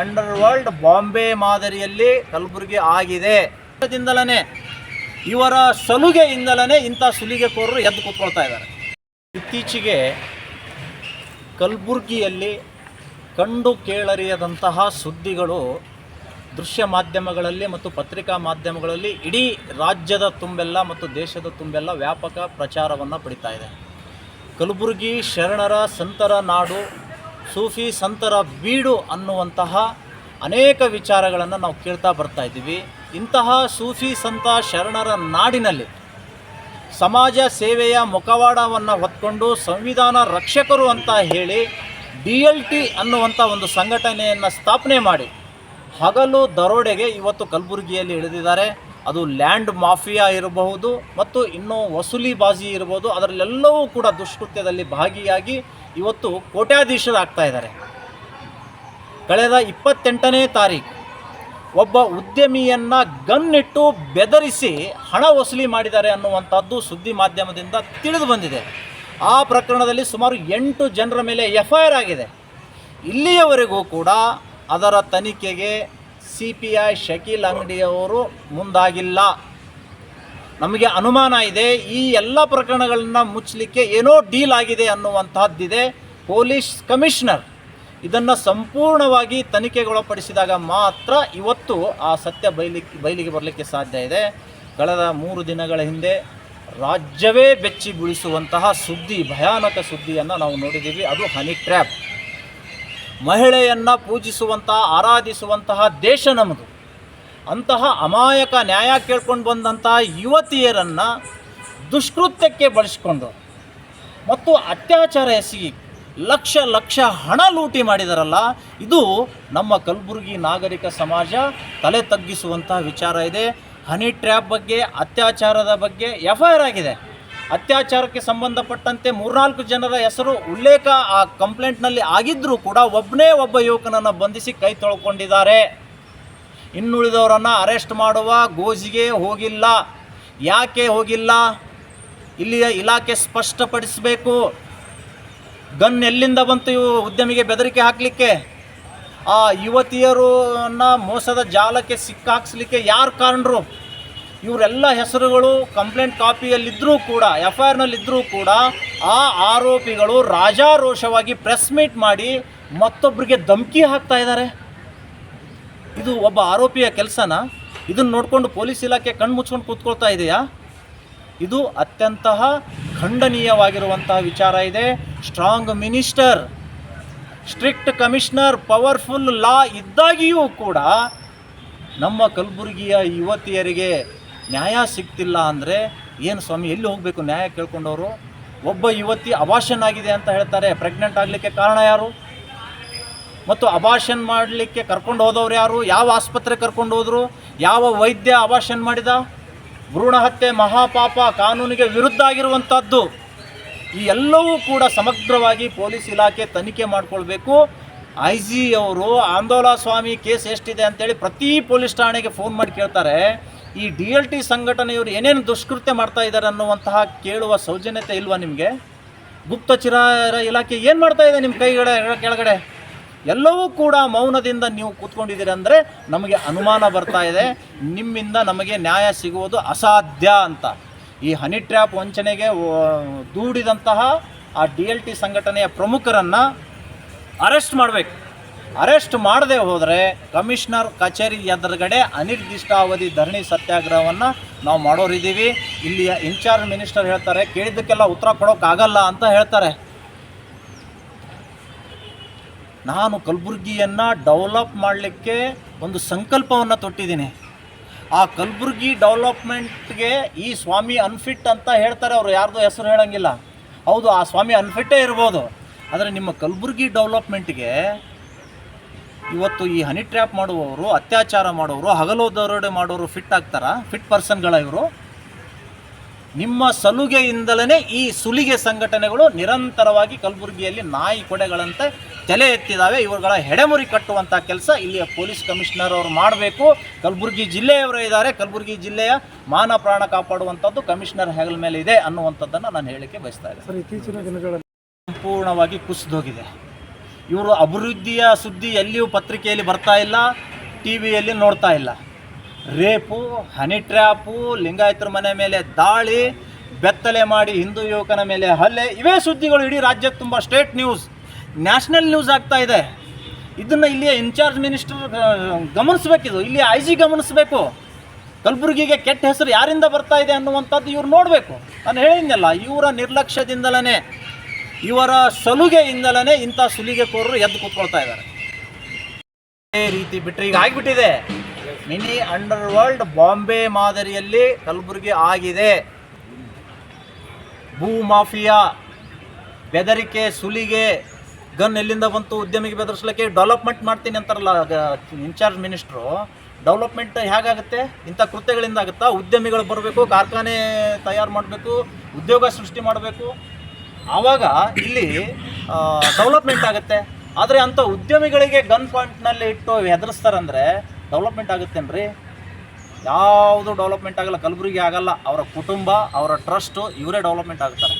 Under world Bombay ಮಾದರಿಯಲ್ಲಿ ಕಲಬುರಗಿ ಆಗಿದೆ. ದಿಂದಲೇ ಇವರ ಸಲುಗೆಯಿಂದಲೇ ಇಂಥ ಸುಲಿಗೆಕೋರರು ಎದ್ದು ಕೂತ್ಕೊಳ್ತಾ ಇದ್ದಾರೆ. ಇತ್ತೀಚೆಗೆ ಕಲಬುರಗಿಯಲ್ಲಿ ಕಂಡು ಕೇಳರಿಯದಂತಹ ಸುದ್ದಿಗಳು ದೃಶ್ಯ ಮಾಧ್ಯಮಗಳಲ್ಲಿ ಮತ್ತು ಪತ್ರಿಕಾ ಮಾಧ್ಯಮಗಳಲ್ಲಿ ಇಡೀ ರಾಜ್ಯದ ತುಂಬೆಲ್ಲ ಮತ್ತು ದೇಶದ ತುಂಬೆಲ್ಲ ವ್ಯಾಪಕ ಪ್ರಚಾರವನ್ನು ಪಡಿತಾ ಇದೆ. ಕಲಬುರಗಿ ಶರಣರ ಸಂತರ ನಾಡು, ಸೂಫಿ ಸಂತರ ಬೀಡು ಅನ್ನುವಂತಹ ಅನೇಕ ವಿಚಾರಗಳನ್ನು ನಾವು ಕೇಳ್ತಾ ಬರ್ತಾ ಇದ್ದೀವಿ. ಇಂತಹ ಸೂಫಿ ಸಂತ ಶರಣರ ನಾಡಿನಲ್ಲಿ ಸಮಾಜ ಸೇವೆಯ ಮುಖವಾಡವನ್ನು ಹೊತ್ಕೊಂಡು ಸಂವಿಧಾನ ರಕ್ಷಕರು ಅಂತ ಹೇಳಿ DLT ಅನ್ನುವಂಥ ಒಂದು ಸಂಘಟನೆಯನ್ನು ಸ್ಥಾಪನೆ ಮಾಡಿ ಹಗಲು ದರೋಡೆಗೆ ಇವತ್ತು ಕಲಬುರಗಿಯಲ್ಲಿ ಇಳಿದಿದ್ದಾರೆ. ಅದು ಲ್ಯಾಂಡ್ ಮಾಫಿಯಾ ಇರಬಹುದು ಮತ್ತು ಇನ್ನೂ ವಸೂಲಿಬಾಜಿ ಇರಬಹುದು, ಅದರಲ್ಲೆಲ್ಲವೂ ಕೂಡ ದುಷ್ಕೃತ್ಯದಲ್ಲಿ ಭಾಗಿಯಾಗಿ ಇವತ್ತು ಕೋಟ್ಯಾಧೀಶರಾಗ್ತಾ ಇದ್ದಾರೆ. ಕಳೆದ 28ನೇ ತಾರೀಕು ಒಬ್ಬ ಉದ್ಯಮಿಯನ್ನು ಗನ್ನಿಟ್ಟು ಬೆದರಿಸಿ ಹಣ ವಸೂಲಿ ಮಾಡಿದ್ದಾರೆ ಅನ್ನುವಂಥದ್ದು ಸುದ್ದಿ ಮಾಧ್ಯಮದಿಂದ ತಿಳಿದು ಬಂದಿದೆ. ಆ ಪ್ರಕರಣದಲ್ಲಿ ಸುಮಾರು 8 ಜನರ ಮೇಲೆ FIR ಆಗಿದೆ. ಇಲ್ಲಿಯವರೆಗೂ ಕೂಡ ಅದರ ತನಿಖೆಗೆ CPI ಶಕೀಲ್ ಅಂಗಡಿಯವರು ಮುಂದಾಗಿಲ್ಲ. ನಮಗೆ ಅನುಮಾನ ಇದೆ, ಈ ಎಲ್ಲ ಪ್ರಕರಣಗಳನ್ನು ಮುಚ್ಚಲಿಕ್ಕೆ ಏನೋ ಡೀಲ್ ಆಗಿದೆ ಅನ್ನುವಂತಹದ್ದಿದೆ. ಪೊಲೀಸ್ ಕಮಿಷನರ್ ಇದನ್ನು ಸಂಪೂರ್ಣವಾಗಿ ತನಿಖೆಗೊಳಪಡಿಸಿದಾಗ ಮಾತ್ರ ಇವತ್ತು ಆ ಸತ್ಯ ಬಯಲಿಗೆ ಬರಲಿಕ್ಕೆ ಸಾಧ್ಯ ಇದೆ. ಕಳೆದ 3 ದಿನಗಳ ಹಿಂದೆ ರಾಜ್ಯವೇ ಬೆಚ್ಚಿ ಬೀಳಿಸುವಂತಹ ಸುದ್ದಿ, ಭಯಾನಕ ಸುದ್ದಿಯನ್ನು ನಾವು ನೋಡಿದ್ದೀವಿ. ಅದು ಹನಿ ಟ್ರ್ಯಾಪ್. ಮಹಿಳೆಯನ್ನು ಪೂಜಿಸುವಂತಹ, ಆರಾಧಿಸುವಂತಹ ದೇಶ ನಮ್ಮದು. ಅಂತಹ ಅಮಾಯಕ ನ್ಯಾಯ ಕೇಳ್ಕೊಂಡು ಬಂದಂತಹ ಯುವತಿಯರನ್ನು ದುಷ್ಕೃತ್ಯಕ್ಕೆ ಬಳಸಿಕೊಂಡು ಮತ್ತು ಅತ್ಯಾಚಾರ ಎಸಗಿ ಲಕ್ಷ ಹಣ ಲೂಟಿ ಮಾಡಿದಾರಲ್ಲ, ಇದು ನಮ್ಮ ಕಲಬುರಗಿ ನಾಗರಿಕ ಸಮಾಜ ತಲೆ ತಗ್ಗಿಸುವಂತಹ ವಿಚಾರ ಇದೆ. ಹನಿ ಟ್ರ್ಯಾಪ್ ಬಗ್ಗೆ, ಅತ್ಯಾಚಾರದ ಬಗ್ಗೆ FIR ಆಗಿದೆ. ಅತ್ಯಾಚಾರಕ್ಕೆ ಸಂಬಂಧಪಟ್ಟಂತೆ 3-4 ಜನರ ಹೆಸರು ಉಲ್ಲೇಖ ಆ ಕಂಪ್ಲೇಂಟ್ನಲ್ಲಿ ಆಗಿದ್ದರೂ ಕೂಡ ಒಬ್ಬ ಯುವಕನನ್ನು ಬಂಧಿಸಿ ಕೈ ತೊಳ್ಕೊಂಡಿದ್ದಾರೆ. ಇನ್ನುಳಿದವರನ್ನು ಅರೆಸ್ಟ್ ಮಾಡುವ ಗೋಜಿಗೆ ಹೋಗಿಲ್ಲ. ಯಾಕೆ ಹೋಗಿಲ್ಲ? ಇಲ್ಲಿಯ ಇಲಾಖೆ ಸ್ಪಷ್ಟಪಡಿಸಬೇಕು. ಗನ್ ಎಲ್ಲಿಂದ ಬಂತು ಉದ್ಯಮಿಗೆ ಬೆದರಿಕೆ ಹಾಕಲಿಕ್ಕೆ? ಆ ಯುವತಿಯರನ್ನು ಮೋಸದ ಜಾಲಕ್ಕೆ ಸಿಕ್ಕಾಕ್ಸಲಿಕ್ಕೆ ಯಾರು ಕಾರಣರು? ಇವರೆಲ್ಲ ಹೆಸರುಗಳು ಕಂಪ್ಲೇಂಟ್ ಕಾಪಿಯಲ್ಲಿದ್ದರೂ ಕೂಡ, FIRನಲ್ಲಿದ್ದರೂ ಕೂಡ ಆ ಆರೋಪಿಗಳು ರಾಜಾರೋಷವಾಗಿ ಪ್ರೆಸ್ ಮೀಟ್ ಮಾಡಿ ಮತ್ತೊಬ್ಬರಿಗೆ ಧಮಕಿ ಹಾಕ್ತಾ ಇದ್ದಾರೆ. ಇದು ಒಬ್ಬ ಆರೋಪಿಯ ಕೆಲಸನ? ಇದನ್ನು ನೋಡಿಕೊಂಡು ಪೊಲೀಸ್ ಇಲಾಖೆ ಕಣ್ಣು ಮುಚ್ಕೊಂಡು ಕೂತ್ಕೊಳ್ತಾ ಇದೆಯಾ? ಇದು ಅತ್ಯಂತ ಖಂಡನೀಯವಾಗಿರುವಂತಹ ವಿಚಾರ ಇದೆ. Strong minister, strict commissioner, powerful law ಇದ್ದಾಗಿಯೂ ಕೂಡ ನಮ್ಮ ಕಲಬುರಗಿಯ ಯುವತಿಯರಿಗೆ ನ್ಯಾಯ ಸಿಗ್ತಿಲ್ಲ ಅಂದರೆ ಏನು ಸ್ವಾಮಿ, ಎಲ್ಲಿ ಹೋಗಬೇಕು ನ್ಯಾಯ ಕೇಳ್ಕೊಂಡವರು? ಒಬ್ಬ ಯುವತಿ ಅಬಾರ್ಷನ್ ಆಗಿದೆ ಅಂತ ಹೇಳ್ತಾರೆ. ಪ್ರೆಗ್ನೆಂಟ್ ಆಗಲಿಕ್ಕೆ ಕಾರಣ ಯಾರು? ಮತ್ತು ಅಬಾರ್ಷನ್ ಮಾಡಲಿಕ್ಕೆ ಕರ್ಕೊಂಡು ಹೋದವ್ರು ಯಾರು? ಯಾವ ಆಸ್ಪತ್ರೆ ಕರ್ಕೊಂಡು ಹೋದರು? ಯಾವ ವೈದ್ಯ ಅಬಾರ್ಷನ್ ಮಾಡಿದ? ಭ್ರೂಣ ಹತ್ಯೆ ಮಹಾಪಾಪ, ಕಾನೂನಿಗೆ ವಿರುದ್ಧ ಆಗಿರುವಂಥದ್ದು. ಈ ಎಲ್ಲವೂ ಕೂಡ ಸಮಗ್ರವಾಗಿ ಪೊಲೀಸ್ ಇಲಾಖೆ ತನಿಖೆ ಮಾಡಿಕೊಳ್ಬೇಕು. IG ಅವರು ಆಂದೋಲ ಸ್ವಾಮಿ ಕೇಸ್ ಎಷ್ಟಿದೆ ಅಂತೇಳಿ ಪ್ರತಿ ಪೊಲೀಸ್ ಠಾಣೆಗೆ ಫೋನ್ ಮಾಡಿ ಕೇಳ್ತಾರೆ. ಈ DLT ಸಂಘಟನೆಯವರು ಏನೇನು ದುಷ್ಕೃತ್ಯ ಮಾಡ್ತಾ ಇದ್ದಾರೆ ಅನ್ನುವಂತಹ ಕೇಳುವ ಸೌಜನ್ಯತೆ ಇಲ್ವಾ ನಿಮಗೆ? ಗುಪ್ತಚರ ಇಲಾಖೆ ಏನು ಮಾಡ್ತಾ ಇದೆ ನಿಮ್ಮ ಕೆಳಗಡೆ? ಎಲ್ಲವೂ ಕೂಡ ಮೌನದಿಂದ ನೀವು ಕೂತ್ಕೊಂಡಿದ್ದೀರಿ ಅಂದರೆ ನಮಗೆ ಅನುಮಾನ ಬರ್ತಾ ಇದೆ, ನಿಮ್ಮಿಂದ ನಮಗೆ ನ್ಯಾಯ ಸಿಗುವುದು ಅಸಾಧ್ಯ ಅಂತ. ಈ ಹನಿ ಟ್ರ್ಯಾಪ್ ವಂಚನೆಗೆ ದೂಡಿದಂತಹ ಆ DLT ಸಂಘಟನೆಯ ಪ್ರಮುಖರನ್ನು ಅರೆಸ್ಟ್ ಮಾಡಬೇಕು. ಅರೆಸ್ಟ್ ಮಾಡದೆ ಹೋದರೆ ಕಮಿಷನರ್ ಕಚೇರಿ ಎದುರುಗಡೆ ಅನಿರ್ದಿಷ್ಟಾವಧಿ ಧರಣಿ ಸತ್ಯಾಗ್ರಹವನ್ನು ನಾವು ಮಾಡೋರಿದ್ದೀವಿ. ಇಲ್ಲಿಯ ಇನ್ಚಾರ್ಜ್ ಮಿನಿಸ್ಟರ್ ಹೇಳ್ತಾರೆ, ಕೇಳಿದ್ದಕ್ಕೆಲ್ಲ ಉತ್ತರ ಕೊಡೋಕ್ಕಾಗಲ್ಲ ಅಂತ ಹೇಳ್ತಾರೆ. ನಾನು ಕಲಬುರಗಿಯನ್ನು ಡೆವಲಪ್ ಮಾಡಲಿಕ್ಕೆ ಒಂದು ಸಂಕಲ್ಪವನ್ನು ತೊಟ್ಟಿದ್ದೀನಿ. ಆ ಕಲಬುರಗಿ ಡೆವಲಪ್ಮೆಂಟ್ಗೆ ಈ ಸ್ವಾಮಿ ಅನ್ಫಿಟ್ ಅಂತ ಹೇಳ್ತಾರೆ, ಅವರು ಯಾರ್ದು ಹೆಸರು ಹೇಳೋಂಗಿಲ್ಲ. ಹೌದು, ಆ ಸ್ವಾಮಿ ಅನ್ಫಿಟ್ಟೇ ಇರ್ಬೋದು. ಆದರೆ ನಿಮ್ಮ ಕಲಬುರಗಿ ಡೆವಲಪ್ಮೆಂಟ್ಗೆ ಇವತ್ತು ಈ ಹನಿ ಟ್ರ್ಯಾಪ್ ಮಾಡುವವರು, ಅತ್ಯಾಚಾರ ಮಾಡೋರು, ಹಗಲು ದರೋಡೆ ಮಾಡೋರು ಫಿಟ್ ಆಗ್ತಾರಾ? ಫಿಟ್ ಪರ್ಸನ್ಗಳ ಇವರು? ನಿಮ್ಮ ಸಲುಗೆಯಿಂದಲೇ ಈ ಸುಲಿಗೆ ಸಂಘಟನೆಗಳು ನಿರಂತರವಾಗಿ ಕಲಬುರಗಿಯಲ್ಲಿ ನಾಯಿ ಕೊಡೆಗಳಂತೆ ತಲೆ ಎತ್ತಿದ್ದಾವೆ. ಇವುಗಳ ಹೆಡೆಮುರಿ ಕಟ್ಟುವಂಥ ಕೆಲಸ ಇಲ್ಲಿಯ ಪೊಲೀಸ್ ಕಮಿಷನರ್ ಅವರು ಮಾಡಬೇಕು. ಕಲಬುರಗಿ ಜಿಲ್ಲೆಯವರೇ ಇದ್ದಾರೆ, ಕಲಬುರಗಿ ಜಿಲ್ಲೆಯ ಮಾನ ಪ್ರಾಣ ಕಾಪಾಡುವಂಥದ್ದು ಕಮಿಷನರ್ ಹೆಗಲ ಮೇಲೆ ಇದೆ ಅನ್ನುವಂಥದ್ದನ್ನು ನಾನು ಹೇಳಲಿಕ್ಕೆ ಬಯಸ್ತಾ ಇದ್ದೇನೆ. ಇತ್ತೀಚಿನ ದಿನಗಳಲ್ಲಿ ಸಂಪೂರ್ಣವಾಗಿ ಕುಸಿದೋಗಿದೆ. ಇವರು ಅಭಿವೃದ್ಧಿಯ ಸುದ್ದಿ ಎಲ್ಲಿಯೂ ಪತ್ರಿಕೆಯಲ್ಲಿ ಬರ್ತಾ ಇಲ್ಲ, ಟಿ ವಿಯಲ್ಲಿ ನೋಡ್ತಾ ಇಲ್ಲ. ರೇಪು, ಹನಿ ಟ್ರ್ಯಾಪು, ಲಿಂಗಾಯತರ ಮನೆ ಮೇಲೆ ದಾಳಿ, ಬೆತ್ತಲೆ ಮಾಡಿ ಹಿಂದೂ ಯುವಕನ ಮೇಲೆ ಹಲ್ಲೆ, ಇವೇ ಸುದ್ದಿಗಳು ಇಡೀ ರಾಜ್ಯಕ್ಕೆ ತುಂಬ ಸ್ಟೇಟ್ ನ್ಯೂಸ್, ನ್ಯಾಷನಲ್ ನ್ಯೂಸ್ ಆಗ್ತಾ ಇದೆ. ಇದನ್ನು ಇಲ್ಲಿಯ ಇನ್ಚಾರ್ಜ್ ಮಿನಿಸ್ಟರ್ ಗಮನಿಸಬೇಕಿದು, ಇಲ್ಲಿ ಐ ಜಿ ಗಮನಿಸಬೇಕು. ಕಲಬುರಗಿಗೆ ಕೆಟ್ಟ ಹೆಸರು ಯಾರಿಂದ ಬರ್ತಾ ಇದೆ ಅನ್ನುವಂಥದ್ದು ಇವ್ರು ನೋಡಬೇಕು. ನಾನು ಹೇಳಿದ್ನಲ್ಲ, ಇವರ ನಿರ್ಲಕ್ಷ್ಯದಿಂದಲೇ, ಇವರ ಸಲುಗೆಯಿಂದಲೇ ಇಂಥ ಸುಲಿಗೆಕೋರರು ಎದ್ದು ಕೂತ್ಕೊಳ್ತಾ ಇದ್ದಾರೆ. ಅದೇ ರೀತಿ ಬಿಟ್ಟರೆ ಈಗ ಆಗಿಬಿಟ್ಟಿದೆ, ಮಿನಿ ಅಂಡರ್ ವರ್ಲ್ಡ್ ಬಾಂಬೆ ಮಾದರಿಯಲ್ಲಿ ಕಲಬುರಗಿ ಆಗಿದೆ. ಭೂ ಮಾಫಿಯಾ, ಬೆದರಿಕೆ, ಸುಲಿಗೆ, ಗನ್ ಎಲ್ಲಿಂದ ಬಂತು, ಉದ್ಯಮಿಗೆ ಬೆದರಿಸಲಿಕ್ಕೆ ಡೆವಲಪ್ಮೆಂಟ್ ಮಾಡ್ತೀನಿ ಅಂತಾರಲ್ಲ ಇನ್ಚಾರ್ಜ್ ಮಿನಿಸ್ಟ್ರು. ಡೆವಲಪ್ಮೆಂಟ್ ಹೇಗಾಗುತ್ತೆ? ಇಂಥ ಕೃತ್ಯಗಳಿಂದ ಆಗುತ್ತಾ? ಉದ್ಯಮಿಗಳು ಬರಬೇಕು, ಕಾರ್ಖಾನೆ ತಯಾರು ಮಾಡಬೇಕು, ಉದ್ಯೋಗ ಸೃಷ್ಟಿ ಮಾಡಬೇಕು, ಆವಾಗ ಇಲ್ಲಿ ಡೆವಲಪ್ಮೆಂಟ್ ಆಗುತ್ತೆ. ಆದರೆ ಅಂಥ ಉದ್ಯಮಿಗಳಿಗೆ ಗನ್ ಪಾಯಿಂಟ್ನಲ್ಲಿ ಇಟ್ಟು ಹೆದರಿಸ್ತಾರಂದರೆ ಡೆವಲಪ್ಮೆಂಟ್ ಆಗುತ್ತೇನ್ರಿ? ಯಾವುದು ಡೆವಲಪ್ಮೆಂಟ್ ಆಗಲ್ಲ, ಕಲಬುರಗಿ ಆಗಲ್ಲ. ಅವರ ಕುಟುಂಬ, ಅವರ ಟ್ರಸ್ಟು ಇವರೇ ಡೆವಲಪ್ಮೆಂಟ್ ಆಗ್ತಾರೆ.